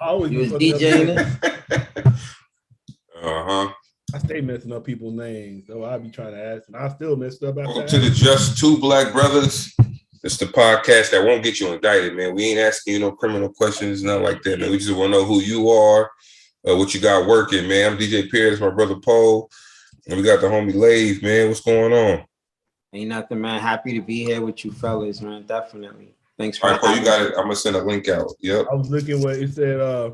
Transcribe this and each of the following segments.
I always You be was fucking up. DJing? I stay messing up people's names, so I be trying to ask, and I still messed up after Welcome to the Just Two Black Brothers. It's the podcast that won't get you indicted, man. We ain't asking you no criminal questions, nothing like that, man. We just want to know who you are, what you got working, man. I'm DJ Pierce, my brother Poe, and we got the homie Lave, man. What's going on? Ain't nothing, man. Happy to be here with you fellas, man. Definitely. Thanks for All right, Poe, you having got me. it. I'm gonna send a link out. Yep. I was looking what it said.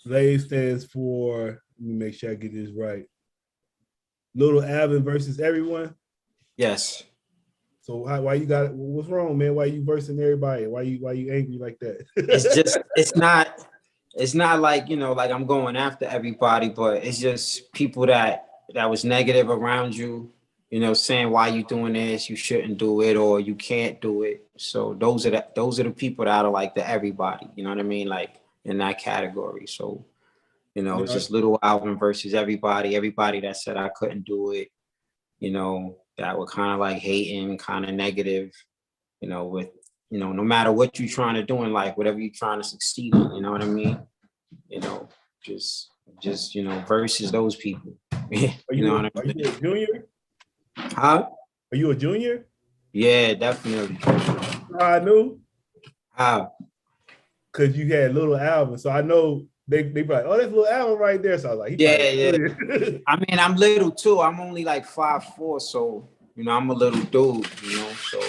Lave stands for. Let me make sure I get this right. Little Alvin versus everyone. Yes. So why you got it? What's wrong, man? Why you versing everybody? Why you angry like that? It's not like, like I'm going after everybody, but it's just people that was negative around you, saying why you doing this, you shouldn't do it, or you can't do it. So those are the people that are like the everybody, you know what I mean? Like in that category. So, it's just Little Alvin versus everybody that said I couldn't do it, that were kind of like hating, kind of negative, with, no matter what you're trying to do in life, whatever you're trying to succeed in, you know what I mean? Just versus those people. Are you a junior? Huh? Are you a junior? Yeah, definitely. I knew. How? Because you had Little Alvin, so I know they be like, oh, that's Little Alvin right there. So I was like, yeah. I mean, I'm little too. I'm only like 5'4", so I'm a little dude, so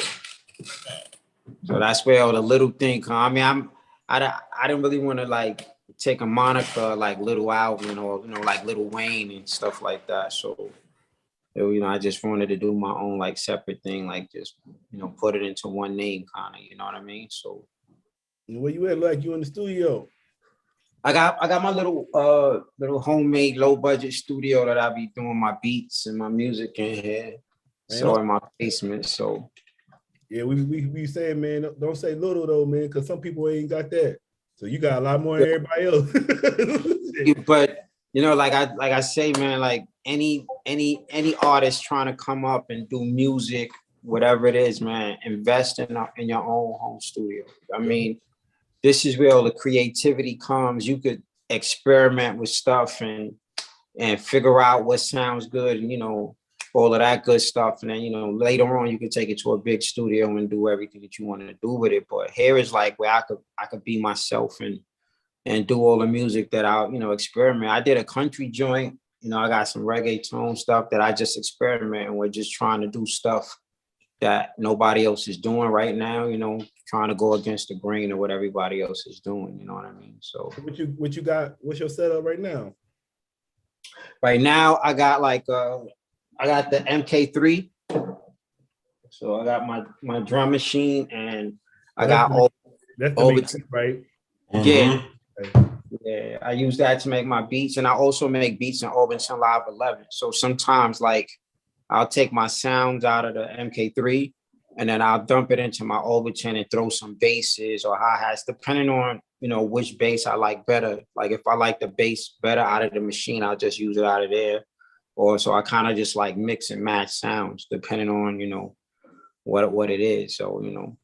that's where all the little thing come. I mean, I didn't really want to like take a moniker like Little Alvin or like Little Wayne and stuff like that. So I just wanted to do my own like separate thing, like just put it into one name, kind of. You know what I mean? So where you at? Like you in the studio? I got my little homemade low budget studio that I be doing my beats and my music in here. So in my basement. So yeah, we say, man, don't say little though, man, because some people ain't got that. So you got a lot more than everybody else. But like I say, man, like any artist trying to come up and do music, whatever it is, man, invest in your own home studio. I mean, this is where all the creativity comes. You could experiment with stuff and figure out what sounds good, and all of that good stuff. And then later on you can take it to a big studio and do everything that you want to do with it. But here is like where I could be myself and do all the music that I'll experiment. I did a country joint. I got some reggaeton stuff that I just experiment, and we're just trying to do stuff that nobody else is doing right now, trying to go against the grain of what everybody else is doing, you know what I mean? So what you got, what's your setup right now? Right now I got like I got the MK3. So I got my drum machine, and I got that's the right? Yeah. Yeah, I use that to make my beats, and I also make beats in Overton Live 11. So sometimes like I'll take my sounds out of the MK3 and then I'll dump it into my Overton and throw some basses or hi-hats, depending on, which bass I like better. Like if I like the bass better out of the machine, I'll just use it out of there. Or so I kind of just like mix and match sounds depending on, what it is. So,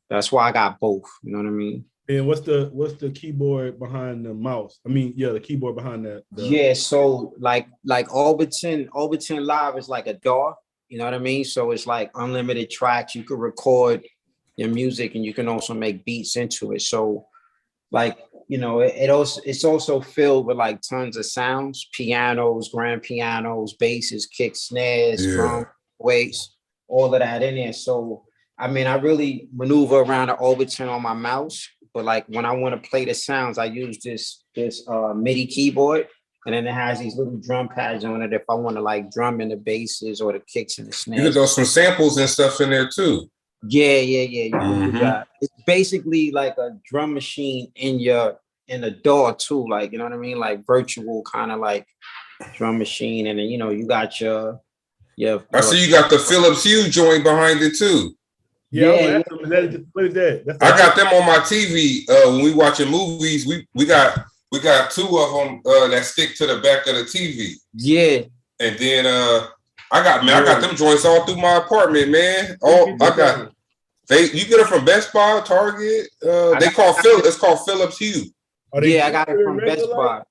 that's why I got both, you know what I mean? And what's the keyboard behind the mouse? I mean, yeah, the keyboard behind that. Yeah, so like Overton Live is like a DAW. You know what I mean? So it's like unlimited tracks. You could record your music and you can also make beats into it. So like, it's also filled with like tons of sounds, pianos, grand pianos, basses, kicks, snares, drum, weights, all of that in there. So, I mean, I really maneuver around the Overton on my mouse, but like when I want to play the sounds, I use this MIDI keyboard. And then it has these little drum pads on it if I want to like drum in the basses or the kicks and the snares. You can throw some samples and stuff in there too. Yeah. You can do that. It's basically like a drum machine in the DAW too. Like, you know what I mean? Like virtual kind of like drum machine. And then, you got your I see you got the Philips Hue joint behind it too. Yeah. What is that? I got them on my TV when we watching movies. We got two of them that stick to the back of the TV. Yeah. And then I got them joints all through my apartment, man. You get it from Best Buy, Target. It's called Philips Hue. Yeah, I got it from Best Buy.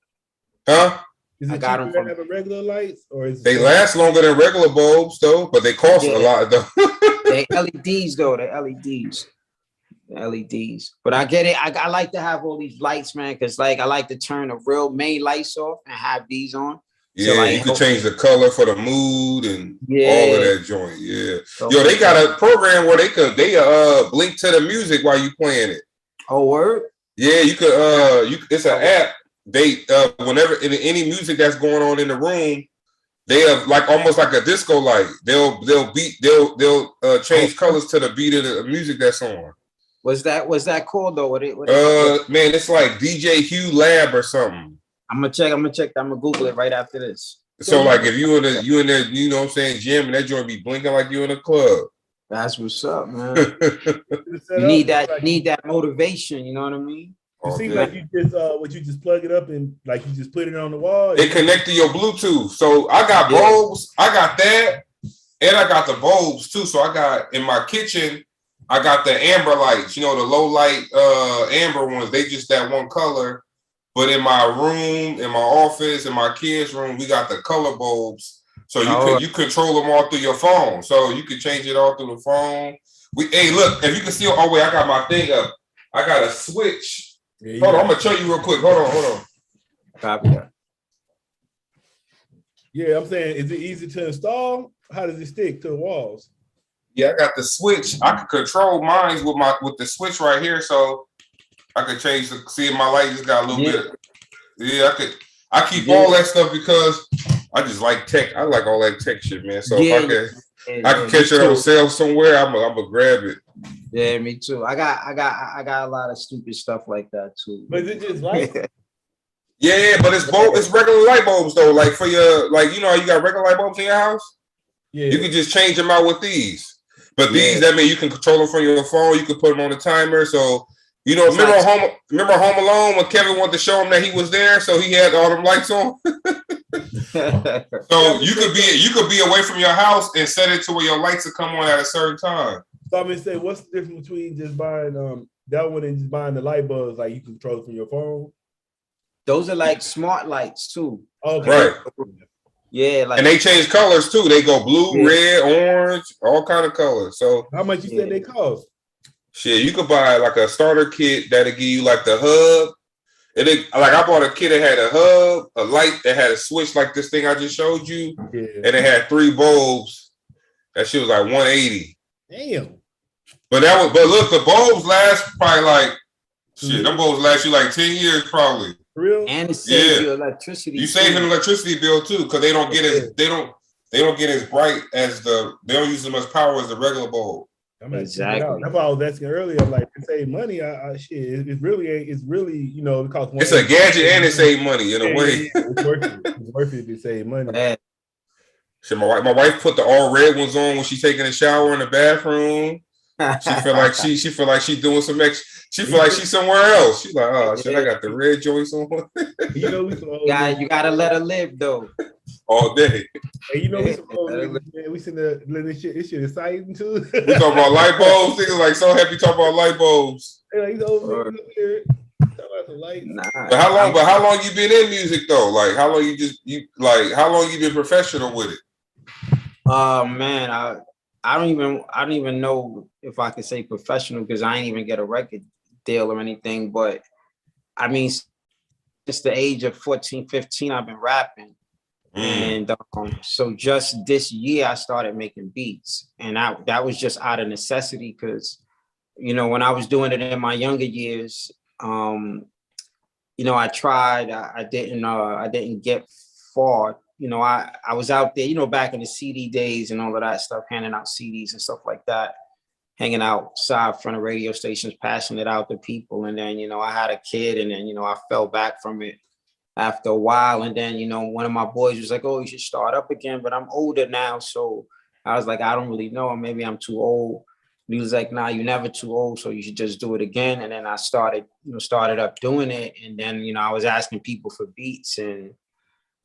Huh? Is I it got cheaper them to from. have a regular lights, or is They last longer than regular bulbs though, but they cost a lot though. They LEDs though. The LEDs. LEDs. But I get it. I like to have all these lights, man, because like I like to turn the real main lights off and have these on. Yeah, so, like, you can change the color for the mood and all of that joint. Yeah. So, Yo, they got a program where they blink to the music while you playing it. Oh, word? Yeah, you could it's an app. They whenever any music that's going on in the room, they have like almost like a disco light. They'll change colors to the beat of the music that's on. What's that called though? Man, it's like DJ Hugh Lab or something. I'm gonna check. I'm gonna Google it right after this. So like if you in the you know what I'm saying, gym, and that joint be blinking like you in a club. That's what's up, man. You need that motivation, you know what I mean? It seems like you just plug it up and like you just put it on the wall. It connect to your Bluetooth. So I got bulbs, I got that, and I got the bulbs too. So I got in my kitchen, I got the amber lights, the low light amber ones. They just that one color. But in my room, in my office, in my kids' room, we got the color bulbs. So you control them all through your phone. So you can change it all through the phone. Hey, look, if you can see, oh wait, I got my thing up. I got a switch. Hold on, I'm gonna show you real quick. Hold on. Copy that. Yeah, I'm saying, is it easy to install? How does it stick to the walls? Yeah, I got the switch. I can control mine with the switch right here, so I could change the. See, my light just got a little bit. Yeah, I keep all that stuff because I just like tech. I like all that tech shit, man. So if I can catch it on sale somewhere, I'm gonna grab it. Yeah, me too. I got a lot of stupid stuff like that too. But is it just light? Yeah, but it's regular light bulbs though. Like for your you got regular light bulbs in your house. Yeah, you can just change them out with these. But these, that mean you can control them from your phone. You can put them on the timer. So remember Home Alone when Kevin wanted to show him that he was there, so he had all them lights on. So you could be away from your house and set it to where your lights will come on at a certain time. So I'm gonna say, what's the difference between just buying that one and just buying the light bulbs like you can control it from your phone? Those are like smart lights too. Okay. Right. Yeah, and they change colors too. They go blue, red, orange, all kind of colors. So how much you said they cost? Shit, you could buy like a starter kit that'll give you like the hub. And I bought a kit that had a hub, a light that had a switch like this thing I just showed you, and it had 3 bulbs. That shit was like $180. Damn. But look, the bulbs last probably like them bulbs last you like 10 years probably. For real? And it saves you electricity. You save an electricity bill too, because they don't get as they don't get as bright as they don't use as much power as the regular bulb. Exactly. That's why I was asking earlier. I'm like, to save money, it's really it costs. It's a gadget and it save money in a way. It's worth it to save money. Man. So my wife put the all red ones on when she's taking a shower in the bathroom. She feel like she's doing some extra. She feel like she's somewhere else. She's like, oh shit, I got the red joints on. You gotta let her live though. All day. Hey, we seen this shit is exciting too. We talk about light bulbs. Niggas like so happy talk about light bulbs. But how long you been in music though? Like how long how long you been professional with it? Man, I don't even know if I could say professional because I ain't even get a record deal or anything. But I mean, since the age of 14, 15, I've been rapping. And so just this year I started making beats, and that was just out of necessity because when I was doing it in my younger years, I tried. I didn't get far. I was out there, back in the CD days and all of that stuff, handing out CDs and stuff like that, hanging outside front of radio stations, passing it out to people. And then, I had a kid and then, I fell back from it after a while. And then, one of my boys was like, oh, you should start up again. But I'm older now. So I was like, I don't really know. Maybe I'm too old. And he was like, nah, you're never too old. So you should just do it again. And then I started up doing it. And then, I was asking people for beats and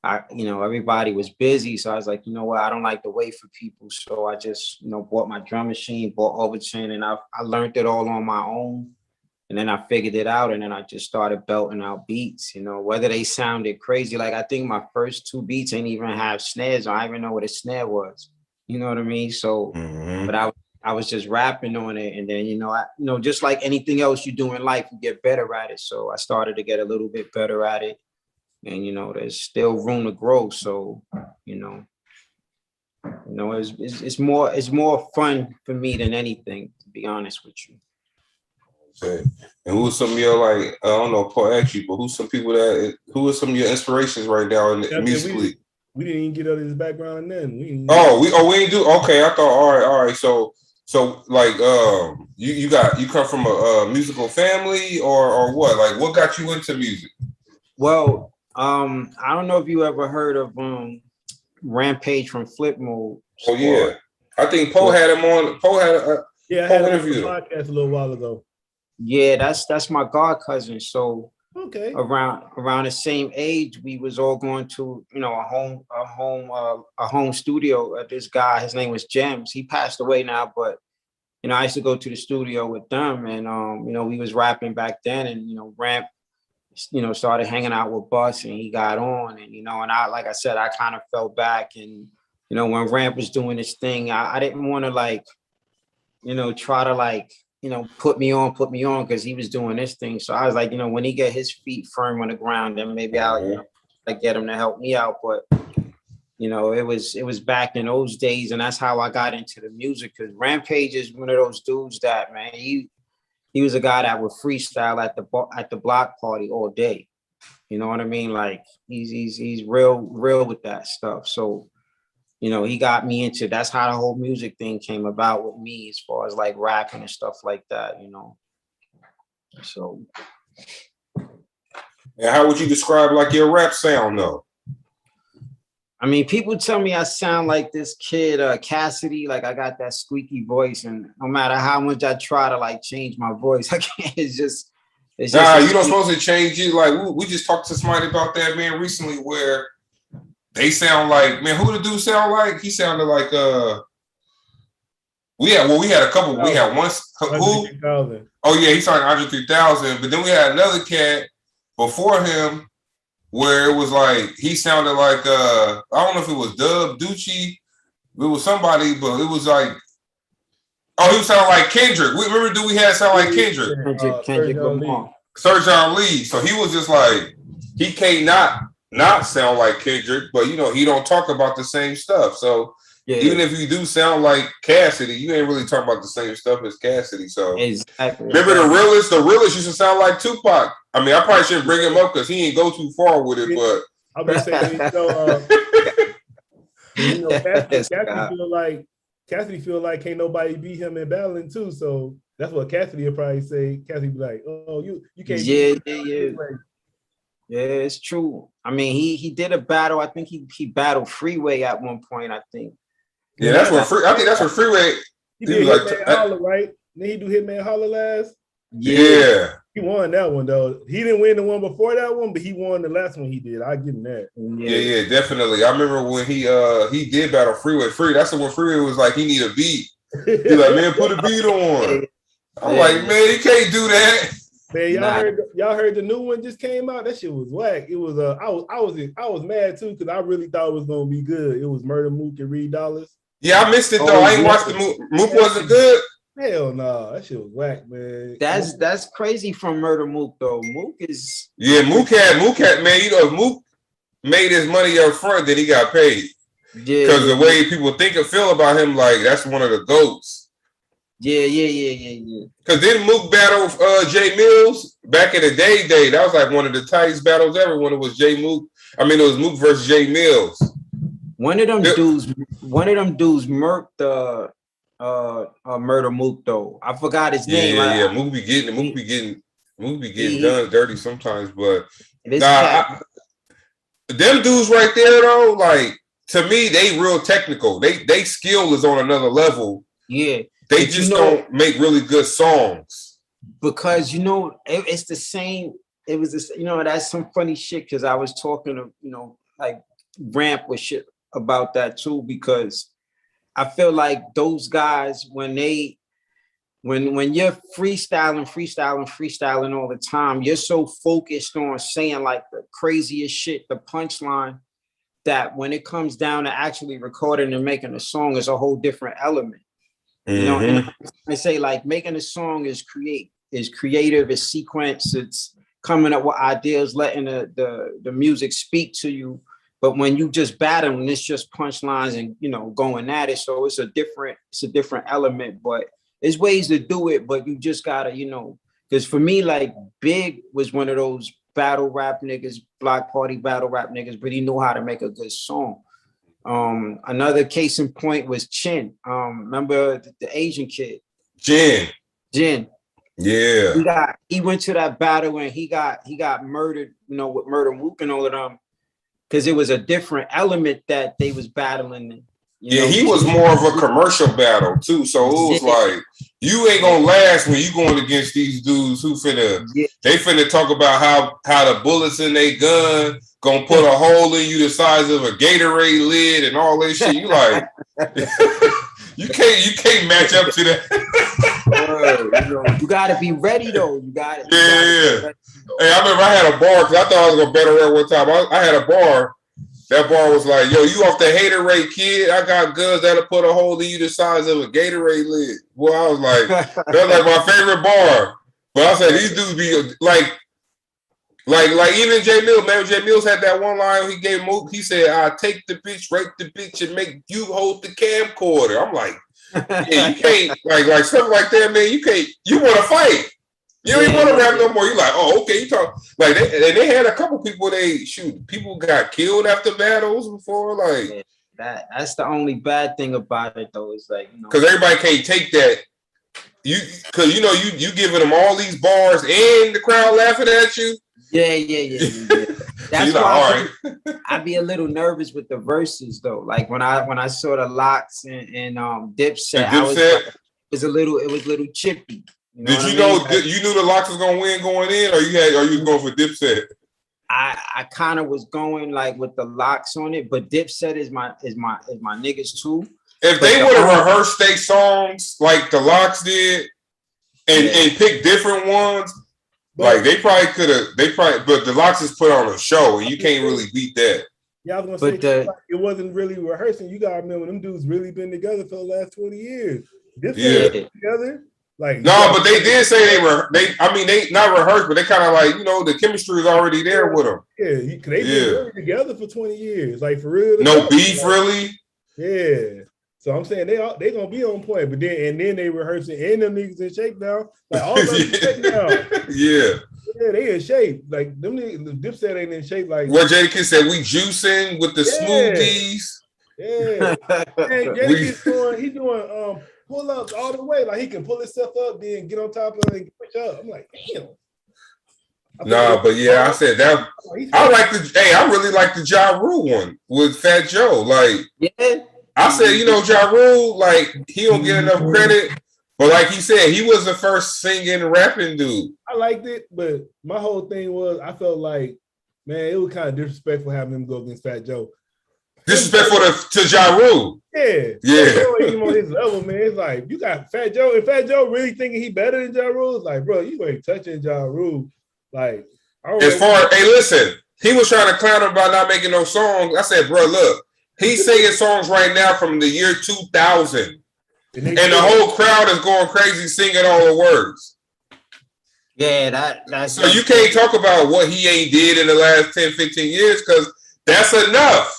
everybody was busy. So I was like, you know what? I don't like to wait for people. So I just, bought my drum machine, bought Overton, and I learned it all on my own. And then I figured it out, and then I just started belting out beats, you know, whether they sounded crazy. Like I think my first 2 beats ain't even have snares. I didn't even know what a snare was. You know what I mean? So, but I was just rapping on it, and then just like anything else you do in life, you get better at it. So I started to get a little bit better at it, and there's still room to grow. So it's more fun for me than anything, to be honest with you. Okay. And who are some of your, like, I don't know, Paul asked you, but who are some of your inspirations right now musically? We didn't even get out of his background then. We ain't do. Okay, I thought all right. So like you come from a musical family or what? Like what got you into music? Well, I don't know if you ever heard of Rampage from Flip Mode. Oh yeah. I think Poe had him on. Poe had a I had him on the podcast a little while ago. Yeah, that's my god cousin. So okay, around the same age, we was all going to a home studio. This guy, his name was Gems. He passed away now, but I used to go to the studio with them, and we was rapping back then, and Ramp, started hanging out with Bus, and he got on, and and I, like I said, I kind of fell back, and when Ramp was doing this thing, I didn't want to try to put me on because he was doing this thing. So I was like, when he get his feet firm on the ground, then maybe I'll get him to help me out. But it was back in those days, and that's how I got into the music. Because Rampage is one of those dudes that, man, he was a guy that would freestyle at the block party all day. You know what I mean? Like he's real with that stuff. So he got me into, that's how the whole music thing came about with me, as far as like rapping and stuff like that, So. And how would you describe like your rap sound though? I mean, people tell me I sound like this kid, Cassidy, like I got that squeaky voice, and no matter how much I try to change my voice, I can't. It's just. Nah, you don't supposed to change it. Like we just talked to somebody about that, man, recently, where they sound like, man, who the dude sound like? He sounded like we had a couple. We had one who? Oh yeah, he sounded 103,000. But then we had another cat before him where it was like he sounded like I don't know if it was Dub Ducci, it was somebody, but it was like he was sounding like Kendrick. We remember we had sound like Kendrick. Kendrick Lamar. Sergeant Lee. So he was just like he can't not sound like Kendrick, but he don't talk about the same stuff. So even if you do sound like Cassidy, you ain't really talking about the same stuff as Cassidy. So remember the realist used to sound like Tupac. I mean, I probably shouldn't bring him up because he ain't go too far with it, but I'm gonna say Cassidy feel like can't nobody beat him in battling too. So that's what Cassidy would probably say. Cassidy be like, "Oh, you can't." Yeah. Yeah, it's true. I mean, he did a battle. I think he battled Freeway at one point. I think. Yeah, that's where I think that's where Freeway. He did Hitman Holler, right? Then he do Hitman Holler last. Yeah. He won that one though. He didn't win the one before that one, but he won the last one he did. I give him that. Yeah, definitely. I remember when he did battle Freeway. That's the one Freeway was like he need a beat. He's like, man, put a beat on. I'm like, man, you can't do that. Man, y'all heard the new one just came out. That shit was whack. It was I was mad too because I really thought it was gonna be good. It was Murder Mook and Reed Dollars. Yeah, I missed it though. I ain't watched the Mook. Mook wasn't good. Hell no, that shit was whack, man. That's crazy from Murder Mook though. Mook is Mook had man. If Mook made his money up front, then he got paid. Yeah, because the way people think and feel about him, like that's one of the GOATs. Yeah. Because then Mook battled Jay Mills back in the day. That was like one of the tightest battles ever when it was it was Mook versus Jay Mills. One of them dudes murked Murder Mook though. I forgot his name. Yeah. Mook be getting done dirty sometimes, but them dudes right there though, like to me, they real technical. They skill is on another level. Yeah. They just don't make really good songs. Because it's the same. It was this, that's some funny shit because I was talking to, like Ramp with shit about that too, because I feel like those guys when they when you're freestyling all the time, you're so focused on saying like the craziest shit, the punchline, that when it comes down to actually recording and making a song is a whole different element. You know, and I say like making a song is creative, it's sequence, it's coming up with ideas, letting the music speak to you. But when you just battling, it's just punchlines and, you know, going at it. So it's a different element, but there's ways to do it, but you just gotta, you know, because for me, like Big was one of those battle rap niggas, block party battle rap niggas, but he knew how to make a good song. Another case in point was Chin. Remember the Asian kid? Jin. Yeah. He went to that battle and he got murdered, you know, with Murder Mook and all of them. Because it was a different element that they was battling. Yeah, he was more of a commercial battle too. So it was like, you ain't gonna last when you going against these dudes who they finna talk about how the bullets in their gun gonna put a hole in you the size of a Gatorade lid and all that shit. You like, you can't match up to that. You gotta be ready though. Yeah. Hey, I remember I had a bar because I thought I was gonna battle rap one time. I had a bar. That bar was like, yo, you off the haterade, kid? I got guns that'll put a hole in you the size of a Gatorade lid. Well, I was like, that's like my favorite bar. But I said, these dudes be like even Jay Mills, man. Jay Mills had that one line he gave Mook. He said, "I take the bitch, rape the bitch, and make you hold the camcorder." I'm like, yeah, you can't like something like that, man. You can't. You want to fight. You don't even want to rap no more. You like, oh, okay. You talk like they had a couple people. People got killed after battles before. Like that's the only bad thing about it, though. Is like, you know, because everybody can't take that. Because you giving them all these bars and the crowd laughing at you. Yeah. That's why I'd be a little nervous with the verses though. Like when I saw the Locks and Dipset, it was a little chippy. You know you knew the Locks was gonna win going in, or you was going for Dipset? I kind of was going like with the Locks on it, but Dipset is my niggas too. If they would have rehearsed their songs like the Locks did and picked different ones. Like they probably could have, but the Locks is put on a show, and you can't really beat that. Yeah, I was gonna say it wasn't really rehearsing. You gotta remember them dudes really been together for the last 20 years. Together, like but they did say they not rehearsed, but they kind of like, you know, the chemistry is already there with them. Yeah, they've been really together for 20 years, like for real. No beef, really. Yeah. So I'm saying they gonna be on point, but then they rehearsing and them niggas in shape now. Like all of them in shape now. Yeah, they in shape. Like them niggas, the Dipset ain't in shape. Like what Jadakiss said, we juicing with the smoothies. Yeah, man, Jadakiss he doing pull ups all the way. Like he can pull himself up, then get on top of it and push up. I'm like, damn. But yeah, I said that. I really like the Ja Rule one with Fat Joe. Like, I said, you know, Ja Rule, like, he don't get enough credit, but like he said, he was the first singing, rapping dude. I liked it, but my whole thing was, I felt like, man, it was kind of disrespectful having him go against Fat Joe. Disrespectful to Ja Rule. Yeah. Joe ain't even on his level, man. It's like, you got Fat Joe, and Fat Joe really thinking he better than Ja Rule. It's like, bro, you ain't touching Ja Rule. Like, listen, he was trying to clown him about not making no songs. I said, bro, look. He's singing songs right now from the year 2000. And the whole crowd is going crazy singing all the words. Yeah, that's so you can't talk about what he ain't did in the last 10, 15 years because that's enough.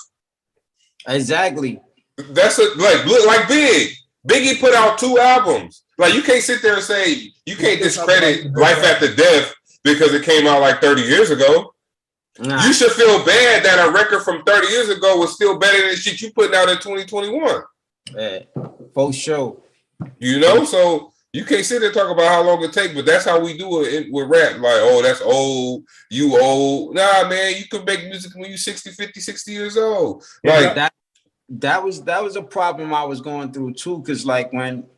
Exactly. That's like Big. Biggie put out 2 albums. Like you can't sit there and say you can't discredit Life After Death because it came out like 30 years ago. Nah. You should feel bad that a record from 30 years ago was still better than shit you putting out in 2021. Yeah, for sure. You know, so you can't sit there and talk about how long it takes, but that's how we do it with rap. Like, oh, that's old, you old. Nah, man, you can make music when you're 60, 50, 60 years old. Like that was a problem I was going through too, because like when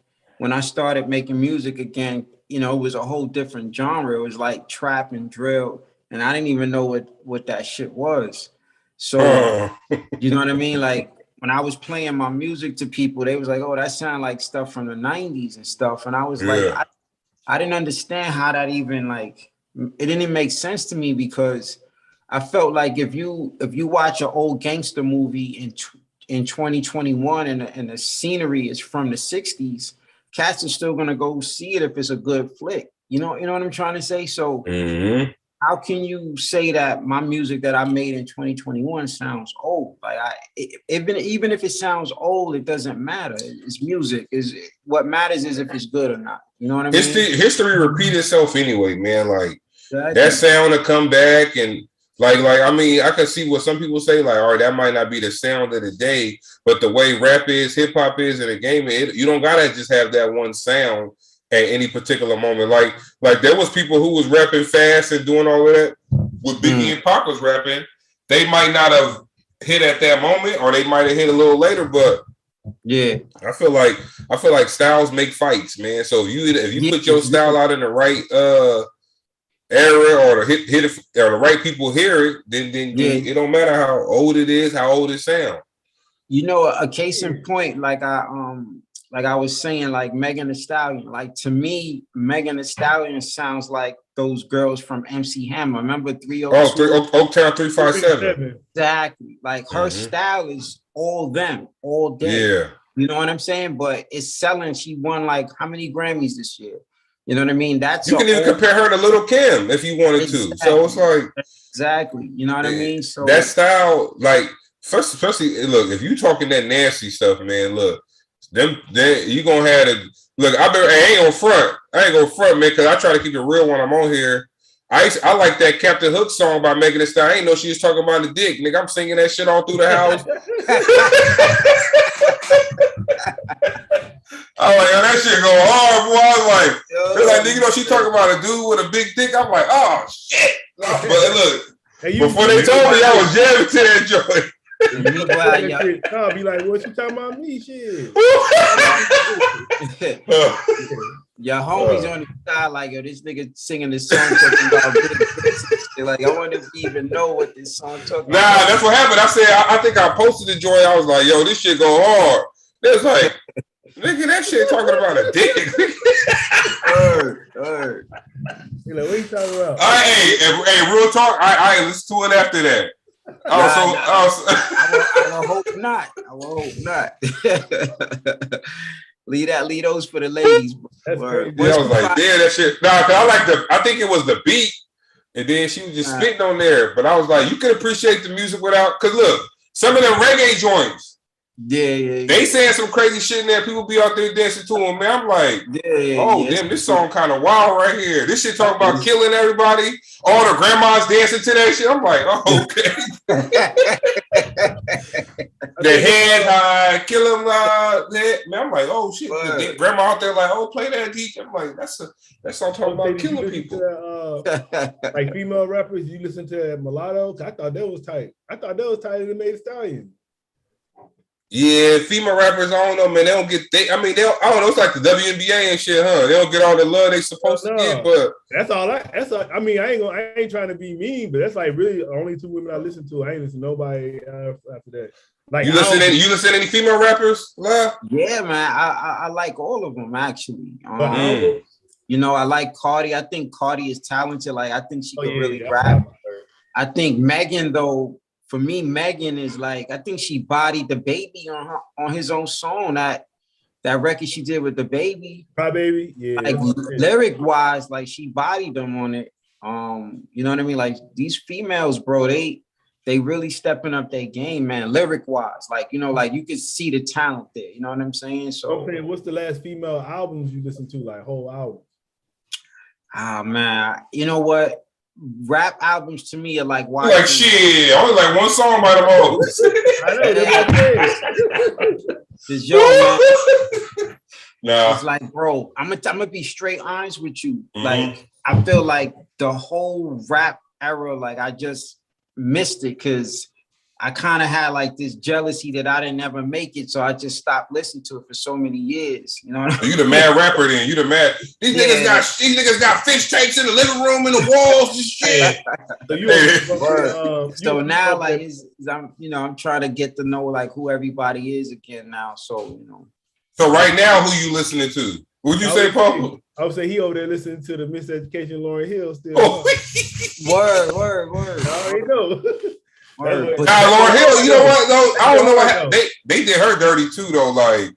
I started making music again, you know, it was a whole different genre. It was like trap and drill. And I didn't even know what that shit was. So, you know what I mean? Like, when I was playing my music to people, they was like, "Oh, that sound like stuff from the '90s and stuff." And I was like, I didn't understand how that even like it didn't make sense to me because I felt like if you watch an old gangster movie in 2021 and the scenery is from the '60s, cats are still gonna go see it if it's a good flick. You know what I'm trying to say? So how can you say that my music that I made in 2021 sounds old? Like even if it sounds old, it doesn't matter. It's music. What matters is if it's good or not. You know what I mean? History repeat itself anyway, man. Like that sound to come back and like I mean, I can see what some people say, like, all right, that might not be the sound of the day, but the way rap is, hip hop is, and the game, you don't gotta just have that one sound at any particular moment. Like there was people who was rapping fast and doing all of that. With Biggie and Pac was rapping, they might not have hit at that moment, or they might have hit a little later. But yeah, I feel like styles make fights, man. So if you put your style out in the right era, or hit it, or the right people hear it, then it don't matter how old it is, how old it sounds. You know, a case in point, like I was saying, like Megan Thee Stallion. Like to me, Megan Thee Stallion sounds like those girls from MC Hammer. Remember 302? Oaktown 357. Exactly. Like her style is all them, all day. Yeah. You know what I'm saying? But it's selling. She won like how many Grammys this year? You know what I mean? That's you can even compare her to Lil' Kim if you wanted to. So it's like exactly. You know what I mean? So that style, like especially look, if you talking that nasty stuff, man, look, then you gonna have to look. I ain't gonna front, man, because I try to keep it real when I'm on here. I like that Captain Hook song by Megan Thee Stallion. I ain't know she was talking about the dick, nigga. I'm singing that shit all through the house. I was like, yo, that shit go hard, boy. I was like, they're like, nigga, you know, she talking about a dude with a big dick. I'm like, oh shit. But look, before they told me, I was jamming to that joint. I'll be like, what you talking about me? Shit. Your homies on the side, like, yo, this nigga singing this song talking about big dicks. They're like, I wonder if you even know what this song talking about. Nah, that's what happened. I said, I think I posted the joint. I was like, yo, this shit go hard. It's like, nigga, that shit talking about a dick. You're like, what you talking about? Hey, real talk. I listen to it after that. I will hope not. I will hope not. Leave those for the ladies. That's crazy. Yeah, I was like, damn, that shit. Nah, cause I think it was the beat, and then she was just spitting on there. But I was like, you can appreciate the music without. Cause look, some of them reggae joints. Yeah. They saying some crazy shit in there. People be out there dancing to them, man. I'm like, damn, this song kind of wild right here. This shit talking about killing everybody. All the grandmas dancing to that shit. I'm like, oh, okay. The head high, kill them man. I'm like, oh shit. Grandma out there like, oh, play that DJ. I'm like, that's song talking about killing people. Like female rappers, you listen to Mulatto. I thought that was tight. I thought that was tight and it made Stallion. Yeah, female rappers, I don't know, man. They don't get. I don't know. It's like the WNBA and shit, huh? They don't get all the love they supposed to get. But that's all. I mean, I ain't trying to be mean, but that's like really the only two women I listen to. I ain't listen to nobody after that. Like you listen to any female rappers? Love? Yeah, man. I like all of them actually. You know, I like Cardi. I think Cardi is talented. Like I think she can really rap. I think Megan though. For me, Megan is like, I think she bodied the baby on his own song. That record she did with the baby. Cry Baby, yeah. Like lyric wise, like she bodied them on it. You know what I mean? Like these females, bro, they really stepping up their game, man. Lyric wise, like you know, like you can see the talent there. You know what I'm saying? So, okay, what's the last female albums you listened to? Like whole album? Ah man, you know what? Rap albums to me are like why? Like shit, only like one song by the most. I know this young man. Nah. It's like, bro, I'm gonna be straight honest with you. Like, I feel like the whole rap era, like I just missed it because I kind of had like this jealousy that I didn't ever make it, so I just stopped listening to it for so many years. You know what I mean? You the mad rapper then? You the mad? These niggas got fish tanks in the living room and the walls and shit. So now, like, I'm trying to get to know like who everybody is again now. So So right now, who you listening to? Would you say, Paul? I would say he over there listening to the Miseducation Lauryn Hill still. Oh. Word. I already know. Lauryn Hill, you know what though? I don't know what they did her dirty too though, like,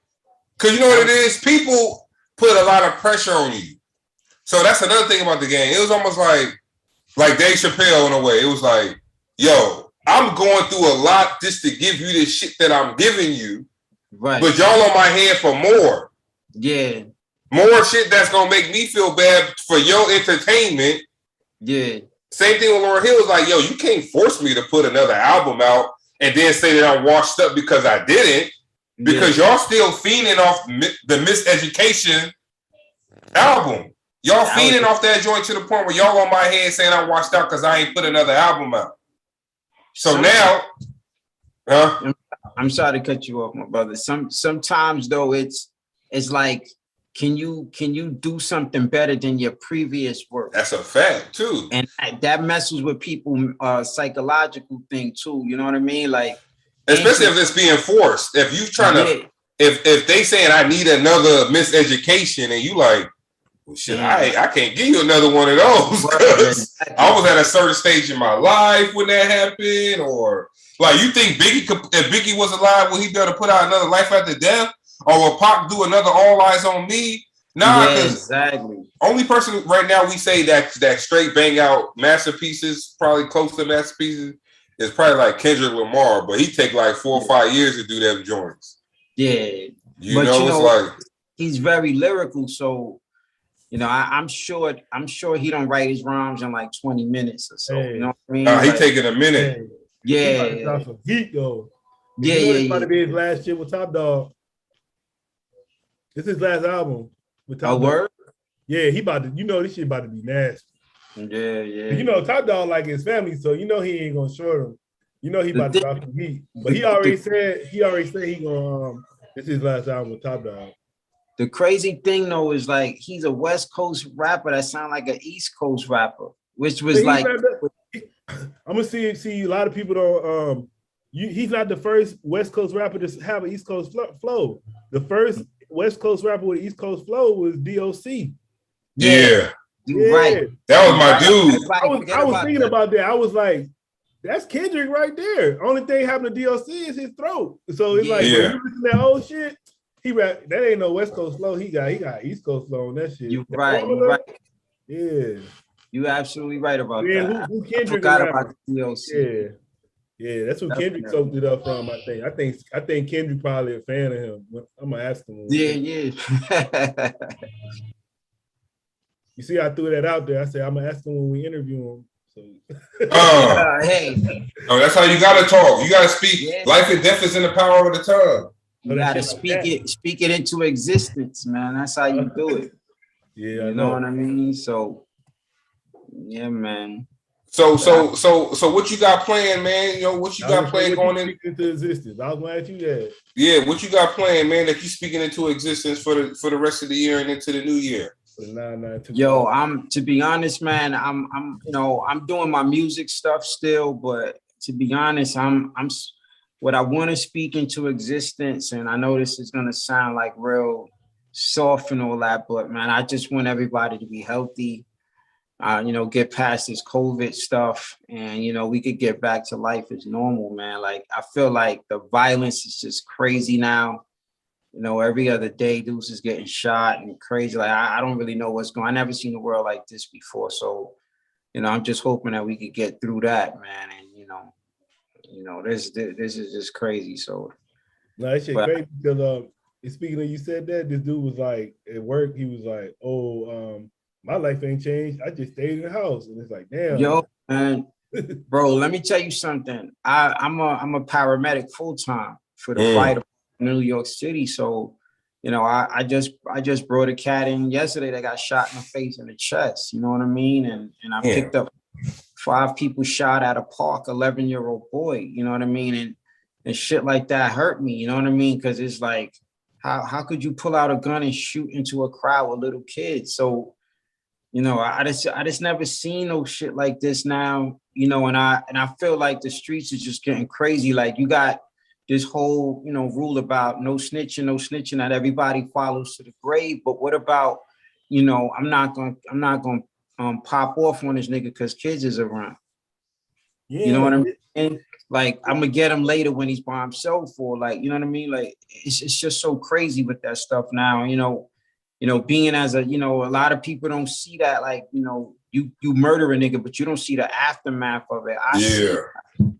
cause you know what it is. People put a lot of pressure on you, so that's another thing about the game. It was almost like Dave Chappelle in a way. It was like, yo, I'm going through a lot just to give you this shit that I'm giving you, right? But y'all on my head for more, more shit that's gonna make me feel bad for your entertainment, Same thing with Lauryn Hill. Is like, yo, you can't force me to put another album out and then say that I'm washed up because I didn't, because y'all still fiending off the Miseducation album. Y'all fiending off that joint to the point where y'all on my head saying I'm washed out because I ain't put another album out. So now, I'm sorry to cut you off, my brother. Sometimes though, it's like, can you do something better than your previous work? That's a fact too, and that messes with people psychological thing too. You know what I mean? Like, especially if it's being forced. If you trying to, if they saying I need another Miseducation, and you like, well, shit, I can't give you another one of those because I was at a certain stage in my life when that happened, or like, you think Biggie could, if Biggie was alive, would he be able to put out another Life After Death? Or will Pac do another All Eyes on Me? Nah, exactly. Only person right now we say that straight bang out masterpieces, probably close to masterpieces, is probably like Kendrick Lamar, but he take like 4 or 5 years to do them joints. You know, it's like, he's very lyrical, so I'm sure he don't write his rhymes in like 20 minutes or so. You know what I mean? He taking a minute. He about to some heat though. It's about to be his last shit with Top Dog. This is his last album with Top Dog. Word? Yeah, he about to, this shit about to be nasty. Yeah. Top Dog like his family, so he ain't gonna short him. He about to drop some heat. But he already said he gonna this is his last album with Top Dog. The crazy thing though is like, he's a West Coast rapper that sound like an East Coast rapper, which was like, I'm gonna see a lot of people don't he's not the first West Coast rapper to have an East Coast flow. The first West Coast rapper with East Coast flow was DOC. Yeah. Right. That was my dude. I was thinking about that. I was like, that's Kendrick right there. Only thing happened to DOC is his throat. So it's like, when you listen to that old shit, he rap. That ain't no West Coast flow. He got East Coast flow on that shit. You're right. Yeah. You're absolutely right about that. Who Kendrick I forgot about the DOC. Yeah, that's who Kendrick soaked it up from. I think Kendrick probably a fan of him. I'm gonna ask him. Yeah. You see, I threw that out there. I said I'm gonna ask him when we interview him. So. Hey. Oh, that's how you gotta talk. You gotta speak. Yeah. Life and death is in the power of the tongue. You gotta speak it into existence, man. That's how you do it. Yeah, you know what I mean. So, yeah, man. So what you got planned, man? What you got planned going into existence? I was gonna ask you that. Yeah, what you got planned, man, that you speaking into existence for the rest of the year and into the new year? Yo, to be honest, man, I'm doing my music stuff still, but to be honest, I'm what I want to speak into existence, and I know this is gonna sound like real soft and all that, but man, I just want everybody to be healthy. Get past this COVID stuff, and we could get back to life as normal, man. Like, I feel like the violence is just crazy now. Every other day, dudes is getting shot and crazy. Like, I don't really know what's going on. I never seen a world like this before. So, I'm just hoping that we could get through that, man. And this is just crazy. So, no, that shit crazy because speaking of, you said that, this dude was like at work. He was like, my life ain't changed. I just stayed in the house. And it's like, damn. Yo, man, bro, let me tell you something. I'm a paramedic full time for the fire department in New York City. So, I just brought a cat in yesterday that got shot in the face and the chest. You know what I mean? And I picked up 5 people shot at a park, 11-year-old boy, you know what I mean? And shit like that hurt me, you know what I mean? Because it's like, how could you pull out a gun and shoot into a crowd with little kids? So, you know, I just never seen no shit like this now, you know, and I feel like the streets is just getting crazy. Like you got this whole, you know, rule about no snitching that everybody follows to the grave. But what about, you know, I'm not gonna pop off on this nigga because kids is around. Yeah. You know what I mean? Like I'm gonna get him later when he's by himself, or like, you know what I mean? Like it's just so crazy with that stuff now, you know, being as a, you know, a lot of people don't see that, like, you know, you murder a nigga, but you don't see the aftermath of it.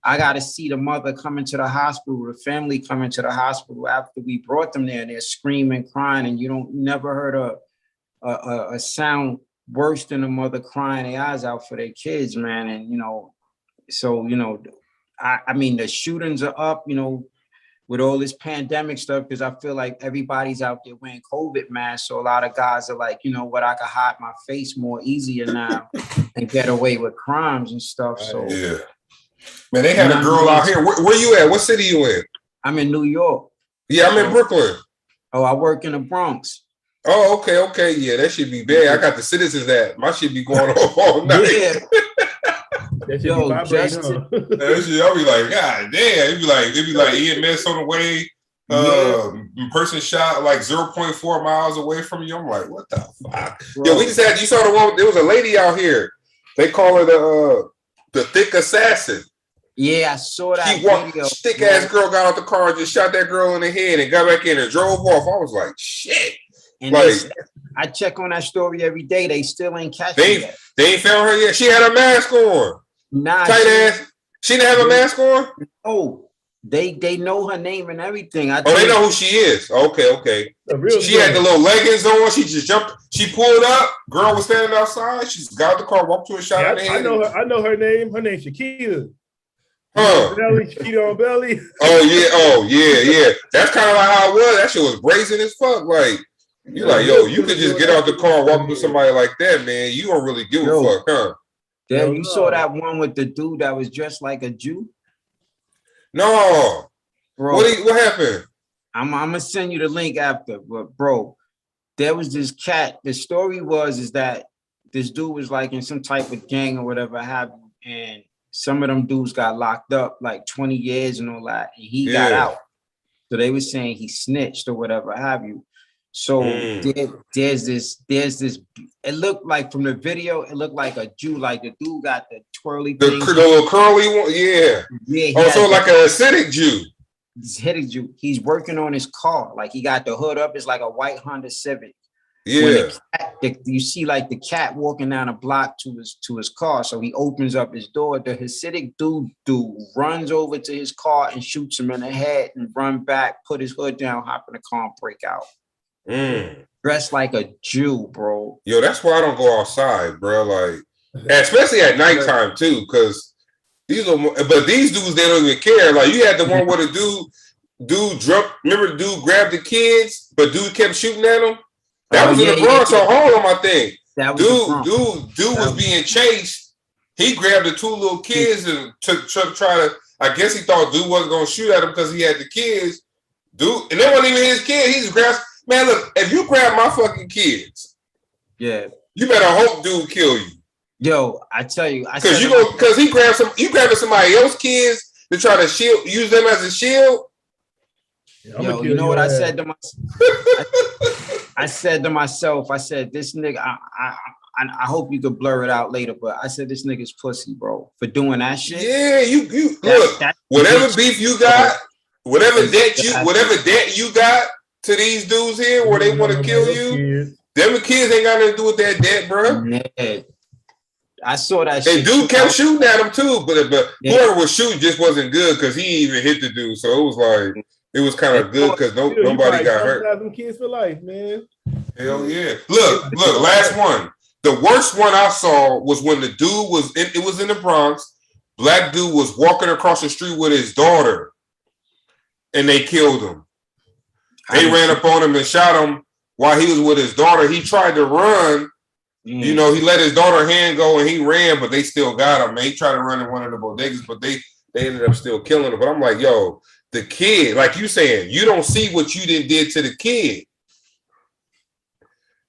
I got to see the mother coming to the hospital, the family coming to the hospital after we brought them there, and they're screaming, crying, and you never heard a sound worse than a mother crying their eyes out for their kids, man. And, you know, so, you know, I mean, the shootings are up, you know, with all this pandemic stuff, because I feel like everybody's out there wearing COVID masks. So a lot of guys are like, you know what, I can hide my face more easier now and get away with crimes and stuff. So yeah, man, they had a girl out here. Where you at? What city you in? I'm in New York. Yeah, I'm in Brooklyn. Oh, I work in the Bronx. Oh, okay. Yeah, that should be bad. I got the Citizens app. My shit be going off all night. Yeah. That should be Justin. I'll be like, God damn. It'd be like EMS on the way. Person shot like 0.4 miles away from you. I'm like, what the fuck? Bro. Yo, we just had, you saw the one, there was a lady out here. They call her the thick assassin. Yeah, I saw that video. Thick ass girl got out the car and just shot that girl in the head and got back in and drove off. I was like, shit. And like, I check on that story every day. They still ain't catching her. They ain't found her yet. She had a mask on. Nah, tight ass. She didn't have a mask on? Oh, they know her name and everything. They know who she is. Okay. She had the little leggings on. She just jumped. She pulled up. Girl was standing outside. She got out the car, walked to a shot in the head. I know her name. Her name's Shakita. Shakita on belly. Oh yeah. That's kind of like how it was. That shit was brazen as fuck. Like, you like, yo, you could just get out the car and walk with somebody like that, man. You don't really give a fuck, huh? Damn, you saw that one with the dude that was dressed like a Jew? No. Bro, what happened? I'm gonna send you the link after, but bro, there was this cat. The story is that this dude was like in some type of gang or whatever have you, and some of them dudes got locked up like 20 years and all that, and he got out. So they were saying he snitched or whatever have you. So there's this. It looked like from the video, it looked like a Jew. Like the dude got the twirly, the little curly one. Yeah. Also like a Hasidic Jew. Hasidic Jew. He's working on his car. Like he got the hood up. It's like a white Honda Civic. Yeah. You see like the cat walking down a block to his car. So he opens up his door. The Hasidic dude runs over to his car and shoots him in the head and run back, put his hood down, hop in the car and break out. Dressed like a Jew, bro. Yo, that's why I don't go outside, bro. Like, especially at nighttime too, because these dudes, they don't even care. Like, you had the one where the dude drunk. Remember, the dude grabbed the kids, but dude kept shooting at him. That was in the Bronx or Harlem, I think. Dude was being chased. He grabbed the 2 little kids and try to. I guess he thought dude wasn't gonna shoot at him because he had the kids. Dude, and they wasn't even his kid. He just grabbed. Man, look, if you grab my fucking kids, you better hope dude kill you. Yo, I tell you, because he grabbed you grabbing somebody else's kids to try to use them as a shield. Yo, you know what I said to myself? I said to myself, I said, this nigga, I hope you could blur it out later, but I said this nigga's pussy, bro, for doing that shit. Yeah, you look, whatever beef you got, whatever debt you got to these dudes here where they want to kill you, them kids ain't got nothing to do with that debt, bro. Yeah. I saw that shit. And dude kept shooting at him too, but whoever was shooting just wasn't good because he even hit the dude. So it was like, it was kind of good because nobody got hurt. Them kids for life, man. Hell yeah. Look, last one. The worst one I saw was when the dude was in the Bronx. Black dude was walking across the street with his daughter and they killed him. They ran up on him and shot him while he was with his daughter. He tried to run You know, he let his daughter hand go and he ran, but they still got him. Man, he tried to run in one of the bodegas, but they ended up still killing him. But I'm like, yo, the kid, like you saying, you don't see what you did to the kid.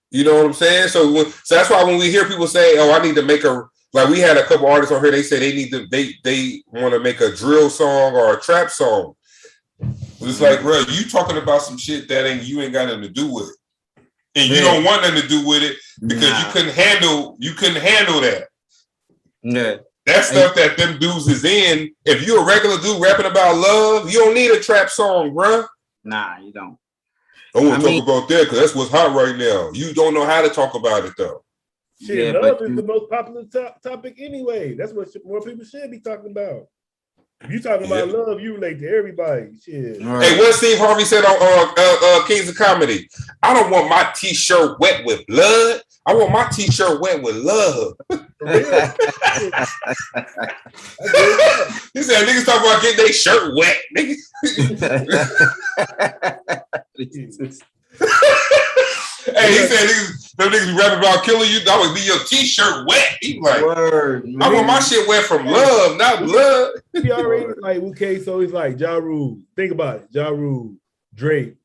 You know what I'm saying? So that's why when we hear people say, "Oh, I need to make a," like we had a couple artists on here, they say they want to make a drill song or a trap song. It's like, bro, you talking about some shit that you ain't got nothing to do with it, and you don't want nothing to do with it because you couldn't handle that. Yeah, that stuff that them dudes is in. If you're a regular dude rapping about love, you don't need a trap song, bro. Nah, you don't. I want to talk about that because that's what's hot right now. You don't know how to talk about it though. Shit, love is the most popular topic anyway. That's what more people should be talking about. If you talking about love, you relate to everybody. Shit. Right. Hey, what Steve Harvey said on Kings of Comedy? I don't want my t-shirt wet with blood. I want my t-shirt wet with love. He said niggas talking about getting their shirt wet. Hey, he said niggas rapping about killing you. That would be your t-shirt wet. He like, word, I want my shit wet from love, not blood. He already like, okay, so he's like Ja Rule. Think about it. Ja Rule, Drake,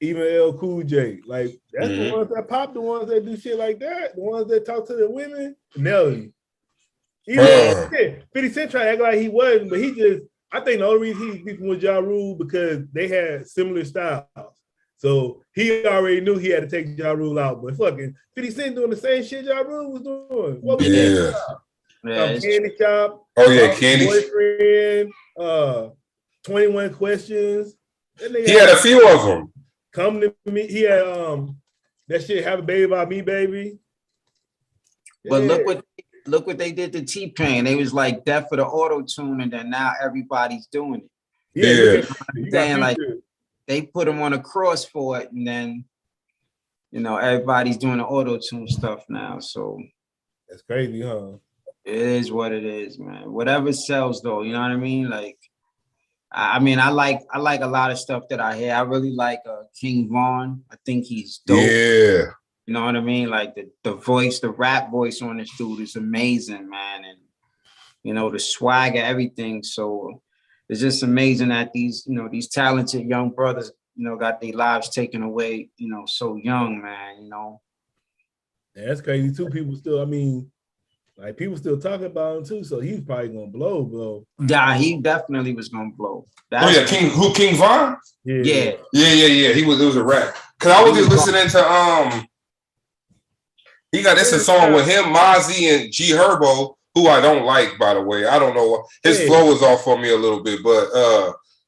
even L Cool J. Like, that's the ones that pop, the ones that do shit like that, the ones that talk to the women. Nelly. Even 50 Cent tried to act like he wasn't, but he just, I think the only reason he's beefing with Ja Rule because they had similar styles. So he already knew he had to take Ja Rule out, but fucking 50 Cent doing the same shit Ja Rule was doing. What was that? Candy Shop. Oh yeah, Candy. Boyfriend. 21 Questions. He had a few of them. Come to me. He had that shit. Have a baby by me, baby. But look what they did to T-Pain. They was like death for the auto tune, and then now everybody's doing it. Saying like. They put him on a cross for it, and then, you know, everybody's doing the auto-tune stuff now. So that's crazy, huh? It is what it is, man. Whatever sells, though, you know what I mean? Like, I mean, I like a lot of stuff that I hear. I really like King Von. I think he's dope. Yeah. You know what I mean? Like the voice, the rap voice on this dude is amazing, man. And, you know, the swagger, everything. So it's just amazing that these talented young brothers, you know, got their lives taken away, you know, so young, man, you know. Yeah, that's crazy too. People still, I mean, like people still talking about him too, so he's probably gonna blow. Yeah, he definitely was gonna blow. King Von? Yeah. It was a rap. Cause I was just listening to he got this a song with him, Mozzie, and G Herbo, who I don't like, by the way. I don't know. His flow is off for me a little bit, but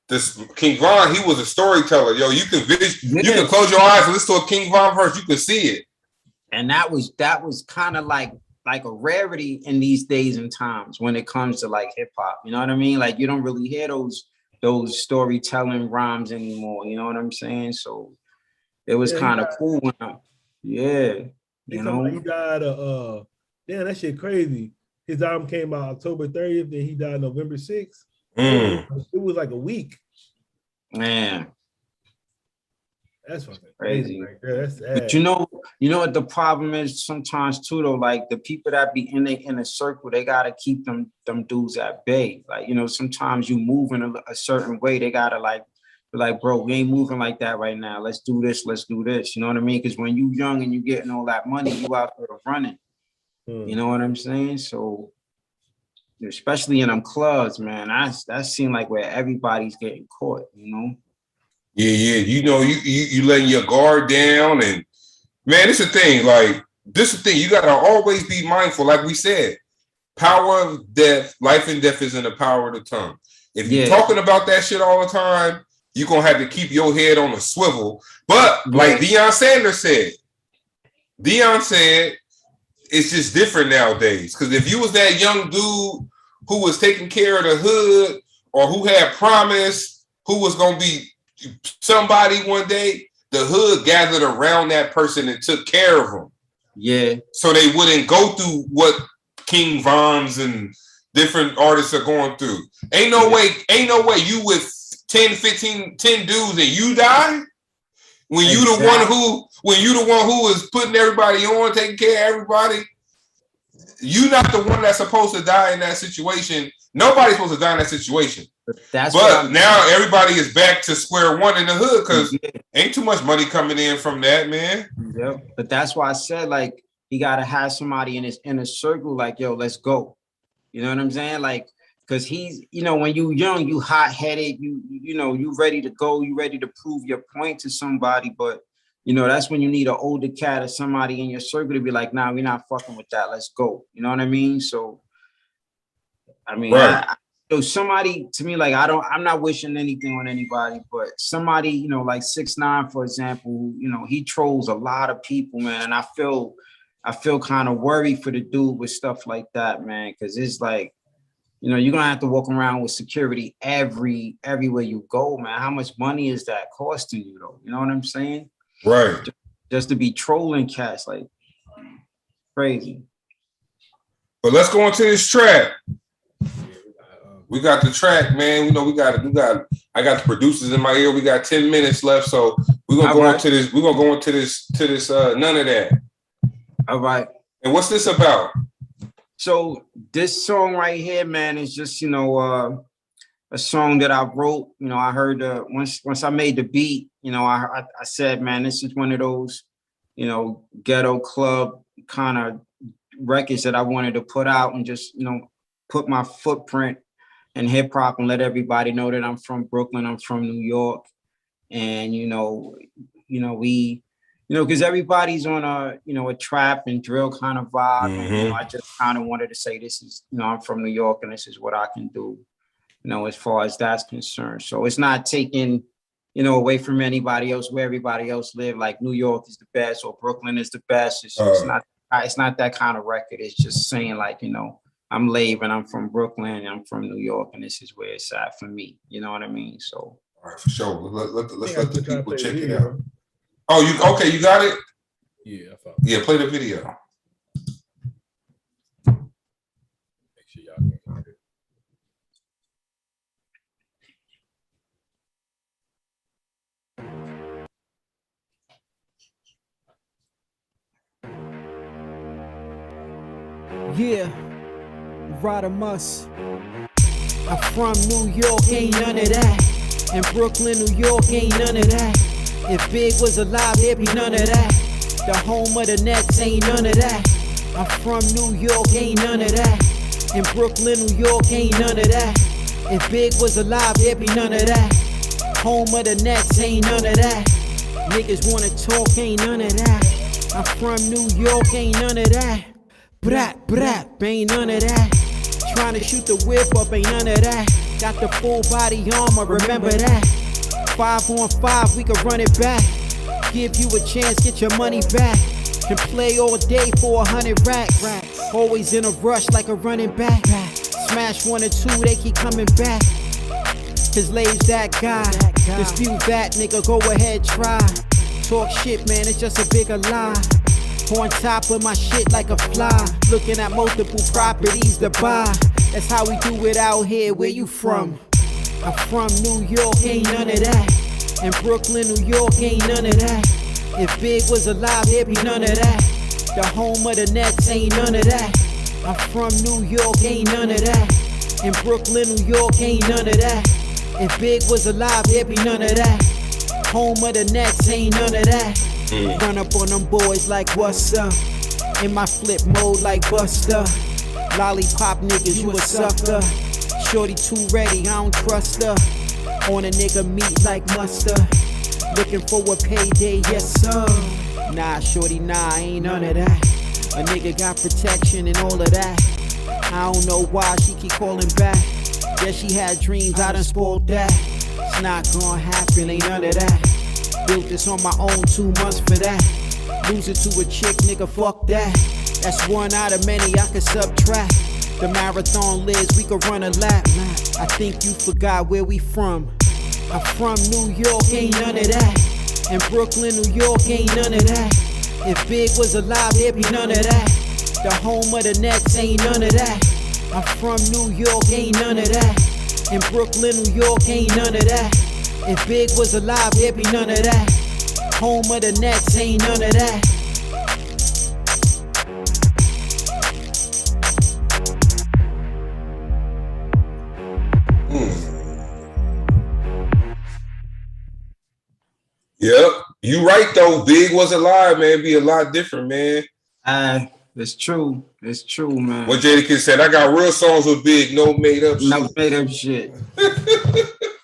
this King Von, he was a storyteller. Yo, you can close your eyes and listen to a King Von verse, you can see it. And that was kind of like a rarity in these days and times when it comes to like hip hop. You know what I mean? Like you don't really hear those storytelling rhymes anymore. You know what I'm saying? So it was kind of cool. You know, he died. Damn, that shit crazy. His album came out October 30th, then he died November 6th. It was like a week. Man. That's fucking crazy. Right there. That's sad. But you know what the problem is sometimes too, though? Like the people that be in the inner circle, they gotta keep them dudes at bay. Like, you know, sometimes you move in a certain way, they gotta be like, bro, we ain't moving like that right now. Let's do this. You know what I mean? Because when you young and you getting all that money, you out there running. You know what I'm saying? So, especially in them clubs, man, that seemed like where everybody's getting caught, you know? Yeah. You know, you letting your guard down, and man, this is the thing. Like, this is the thing. You gotta always be mindful. Like we said, power of death, life and death is in the power of the tongue. If you're talking about that shit all the time, you're gonna have to keep your head on a swivel. But like Deion Sanders said, it's just different nowadays. Because if you was that young dude who was taking care of the hood, or who had promise, who was gonna be somebody one day, the hood gathered around that person and took care of them. Yeah. So they wouldn't go through what King Vons and different artists are going through. Ain't no way you with 10 dudes and you die when you the one when you the one who is putting everybody on, taking care of everybody. You not the one that's supposed to die in that situation. Nobody's supposed to die in that situation. But now everybody is back to square one in the hood because ain't too much money coming in from that, man. Yeah, but that's why I said, like, he got to have somebody in his inner circle, like, yo, let's go. You know what I'm saying? Like, because he's, you know, when you young, you hot-headed, you know, you ready to go, you ready to prove your point to somebody, but you know, that's when you need an older cat or somebody in your circle to be like, nah, we're not fucking with that. Let's go. You know what I mean? So, I mean, right. So somebody to me, like, I'm not wishing anything on anybody, but somebody, you know, like 6ix9ine, for example, you know, he trolls a lot of people, man. And I feel kind of worried for the dude with stuff like that, man. Cause it's like, you know, you're gonna have to walk around with security everywhere you go, man. How much money is that costing you though? You know what I'm saying? Right. Just to be trolling cats, like crazy. But let's go into this track. We got the track, man. You know, I got the producers in my ear. We got 10 minutes left, so we're gonna go into this. We're gonna go into this none of that. All right. And what's this about? So this song right here, man, is just, you know, a song that I wrote. You know, I heard once I made the beat, you know, I said, man, this is one of those, you know, ghetto club kind of records that I wanted to put out and just, you know, put my footprint in hip hop and let everybody know that I'm from Brooklyn, I'm from New York. And, you know, we, you know, because everybody's on a trap and drill kind of vibe. Mm-hmm. And, you know, I just kind of wanted to say this is, you know, I'm from New York and this is what I can do, you know, as far as that's concerned. So it's not taking, you know, away from anybody else where everybody else live. Like New York is the best or Brooklyn is the best. It's not that kind of record. It's just saying like, you know, I'm Lave and I'm from Brooklyn and I'm from New York and this is where it's at for me. You know what I mean? So. All right, for sure. Let's let the people check it out. Oh, you got it? Yeah, I found it. Yeah, play the video. Make sure y'all can hear it. Yeah, Rider Must. I'm from New York, ain't none of that. And Brooklyn, New York, ain't none of that. If Big was alive, there'd be none of that. The home of the Nets, ain't none of that. I'm from New York, ain't none of that. In Brooklyn, New York, ain't none of that. If Big was alive, there'd be none of that. Home of the Nets, ain't none of that. Niggas wanna talk, ain't none of that. I'm from New York, ain't none of that. Brat, brat, ain't none of that. Trying to shoot the whip up, ain't none of that. Got the full body armor, remember that. 5-on-5, we can run it back. Give you a chance, get your money back. Can play all day for 100 racks. Always in a rush like a running back. Smash 1 or 2, they keep coming back. Cause Lave's that guy. Dispute that, nigga, go ahead, try. Talk shit, man, it's just a bigger lie. On top of my shit like a fly. Looking at multiple properties to buy. That's how we do it out here, where you from? I'm from New York, ain't none of that. And Brooklyn, New York, ain't none of that. If Big was alive, there'd be none of that. The home of the Nets, ain't none of that. I'm from New York, ain't none of that. In Brooklyn, New York, ain't none of that. If Big was alive, there'd be none of that. Home of the Nets, ain't none of that. Run up on them boys like what's up. In my flip mode like Buster. Lollipop niggas, you a sucker. Shorty too ready, I don't trust her. On a nigga meat like mustard. Looking for a payday, yes sir. Nah, shorty, nah, ain't none of that. A nigga got protection and all of that. I don't know why she keep calling back. Yeah, she had dreams, I done spoiled that. It's not gonna happen, ain't none of that. Built this on my own, 2 months for that. Lose it to a chick, nigga, fuck that. That's one out of many I could subtract. The marathon lives, we could run a lap. I think you forgot where we from. I'm from New York, ain't none of that. And Brooklyn, New York, ain't none of that. If Big was alive, there'd be none of that. The home of the Nets, ain't none of that. I'm from New York, ain't none of that. In Brooklyn, New York, ain't none of that. If Big was alive, there'd be none of that. home of the Nets, ain't none of that. Yep, you right though. Big wasn't live, man. It'd be a lot different, man. It's true. It's true, man. What Jadakiss said, I got real songs with Big, no made up shit. No made up shit.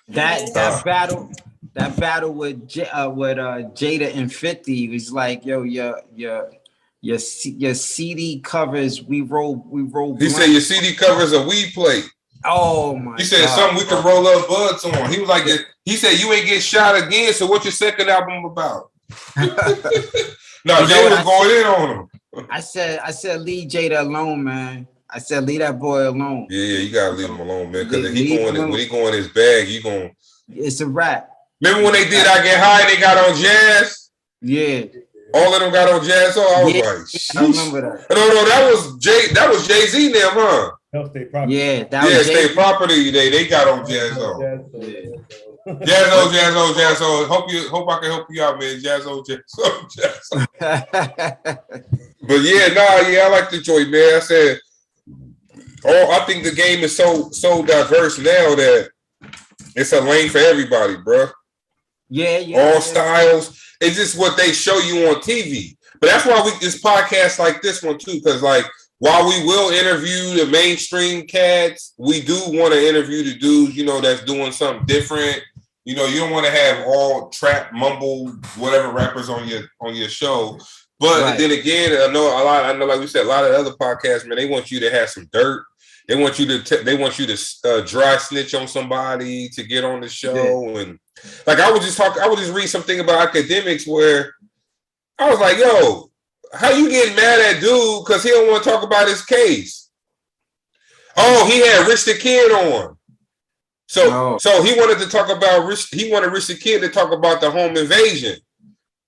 that battle with Jada and 50 was like, yo, your CD covers, we roll. He said your CD covers a weed plate. Oh my! He said something we can roll up buds on. He was like, he said you ain't get shot again. So what's your second album about? No, Jada was going in on him. I said leave Jada alone, man. I said leave that boy alone. Yeah, you gotta leave him alone, man. Because when he go in his bag, you gonna. It's a wrap. Remember when they did I Get High? They got on Jazz. Yeah. All of them got on Jazz. So I was like, sheesh. I remember that. No, that was Jay-Z now, huh? State Property. Yeah, State Property. They got on Jazzo. Jazzo. Hope I can help you out, man. Jazzo. But I like the joint, man. I said, I think the game is so diverse now that it's a lane for everybody, bro. All styles. It's just what they show you on TV. But that's why this podcast like this one too, because like. While we will interview the mainstream cats, we do want to interview the dudes, that's doing something different. You don't want to have all trap, mumble, whatever rappers on your show. But Then again, I know, like we said, a lot of other podcasts, man, they want you to have some dirt. They want you to dry snitch on somebody to get on the show. Yeah. And like I would just read something about academics where I was like, yo. How you getting mad at dude because he don't want to talk about his case? Oh, he had Rich the Kid on. So he wanted to talk about Rich the Kid to talk about the home invasion.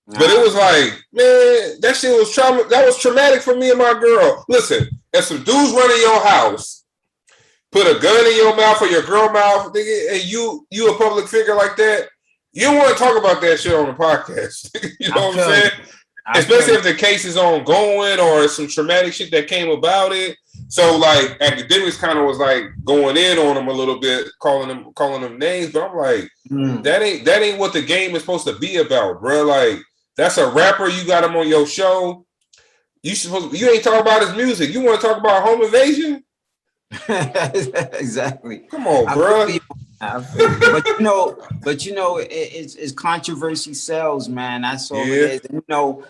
But it was like, man, that shit was that was traumatic for me and my girl. Listen, if some dudes run in your house, put a gun in your mouth or your girl mouth, and you a public figure like that, you don't want to talk about that shit on the podcast. You know what I'm saying? Especially if the case is ongoing or some traumatic shit that came about it. So like academics kind of was like going in on them a little bit, calling them names. But I'm like, that ain't what the game is supposed to be about, bro. Like that's a rapper. You got him on your show. You ain't talking about his music. You want to talk about home invasion? Exactly. Come on, bro. But it's controversy sells, man. That's all it is. And,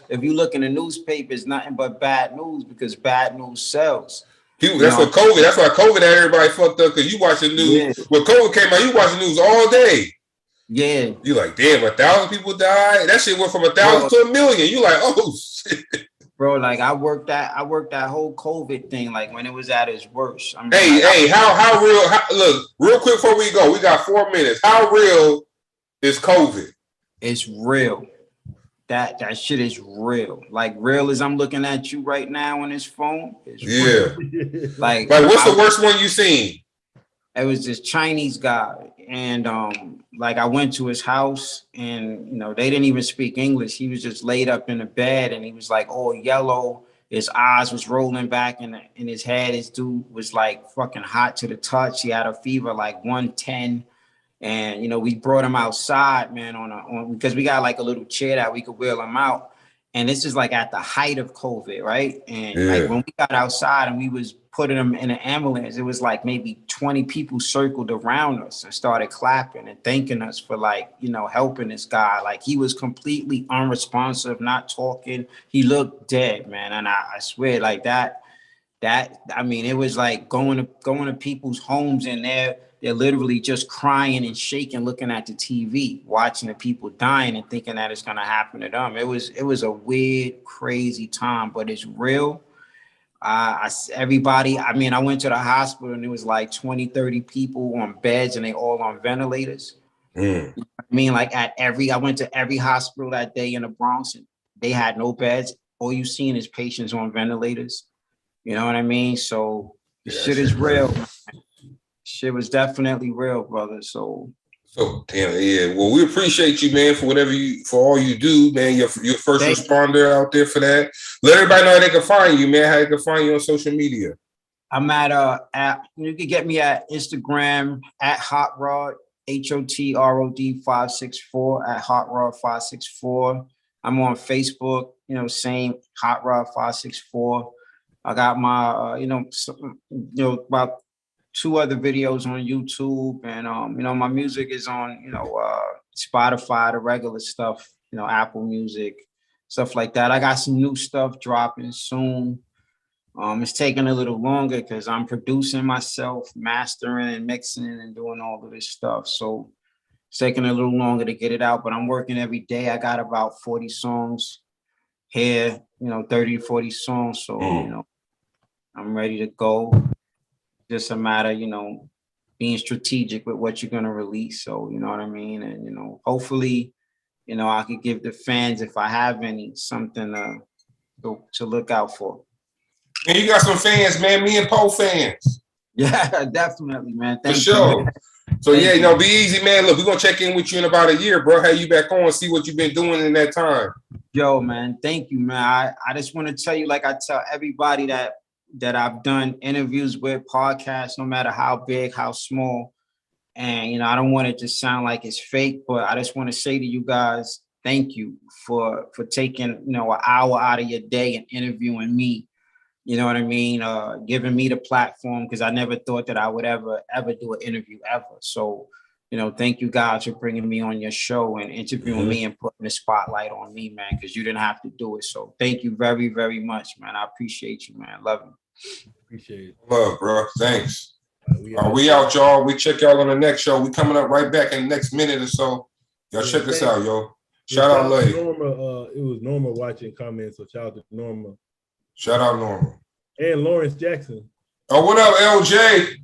if you look in the newspaper, it's nothing but bad news because bad news sells. That's what COVID. That's why COVID had everybody fucked up because you watch the news. Yeah. When COVID came out, you watch the news all day. Yeah. You like, damn, 1,000 people died. That shit went from 1,000 to 1 million. You like, oh shit. Bro, like I worked that whole COVID thing, like when it was at its worst. How real? Look, real quick before we go, we got 4 minutes. How real is COVID? It's real. That shit is real. Like real as I'm looking at you right now on this phone. It's real. Like what's the worst one you seen? It was this Chinese guy, and like I went to his house, and they didn't even speak English. He was just laid up in the bed, and he was like all yellow. His eyes was rolling back in his head. His dude was like fucking hot to the touch. He had a fever like 110, and we brought him outside, man, on because we got like a little chair that we could wheel him out. And this is like at the height of COVID, right? And like when we got outside and we was putting him in an ambulance, it was like maybe 20 people circled around us and started clapping and thanking us for like, helping this guy. Like he was completely unresponsive, not talking. He looked dead, man. And I swear like that, I mean, it was like going to people's homes and they're literally just crying and shaking, looking at the TV, watching the people dying and thinking that it's going to happen to them. It was a weird, crazy time, but it's real. Everybody, I mean, I went to the hospital and it was like 20, 30 people on beds and they all on ventilators. I mean, like I went to every hospital that day in the Bronx and they had no beds. All you seen is patients on ventilators. You know what I mean? So shit is real. Shit was definitely real, brother. So So damn, yeah. Well, we appreciate you, man, for all you do, man. You're first responder out there for that. Let everybody know how they can find you, man. How they can find you on social media. I'm at you can get me at Instagram at Hot Rod, HOTROD 564 at Hot Rod 564. I'm on Facebook, same Hot Rod 564. I got my about 2 other videos on YouTube, and my music is on Spotify, the regular stuff, Apple Music, stuff like that. I got some new stuff dropping soon. It's taking a little longer because I'm producing myself, mastering and mixing and doing all of this stuff. So it's taking a little longer to get it out, but I'm working every day. I got about 40 songs here, 30 to 40 songs. So, I'm ready to go. Just a matter, being strategic with what you're going to release. So, you know what I mean? And, hopefully, I could give the fans, if I have any, something to look out for. Man, you got some fans, man. Me and Poe fans. Yeah, definitely, man. Thank you. For sure. Man. So, be easy, man. Look, we're going to check in with you in about a year, bro. Have you back on, see what you've been doing in that time. Yo, man, thank you, man. I just want to tell you, like I tell everybody that I've done interviews with, podcasts, no matter how big, how small. And, I don't want it to sound like it's fake, but I just want to say to you guys, thank you for taking, an hour out of your day and interviewing me. You know what I mean? Giving me the platform, because I never thought that I would ever do an interview ever. So, thank you guys for bringing me on your show and interviewing me and putting the spotlight on me, man, because you didn't have to do it. So thank you very, very much, man. I appreciate you, man. Love you. Appreciate it. Love, bro. Thanks. We out, y'all. We check y'all on the next show. We coming up right back in the next minute or so. Y'all check this out, yo. Shout out Lave. Norma, it was Norma watching comments, so shout out to Norma. Shout out Norma. And Lawrence Jackson. Oh, what up, LJ?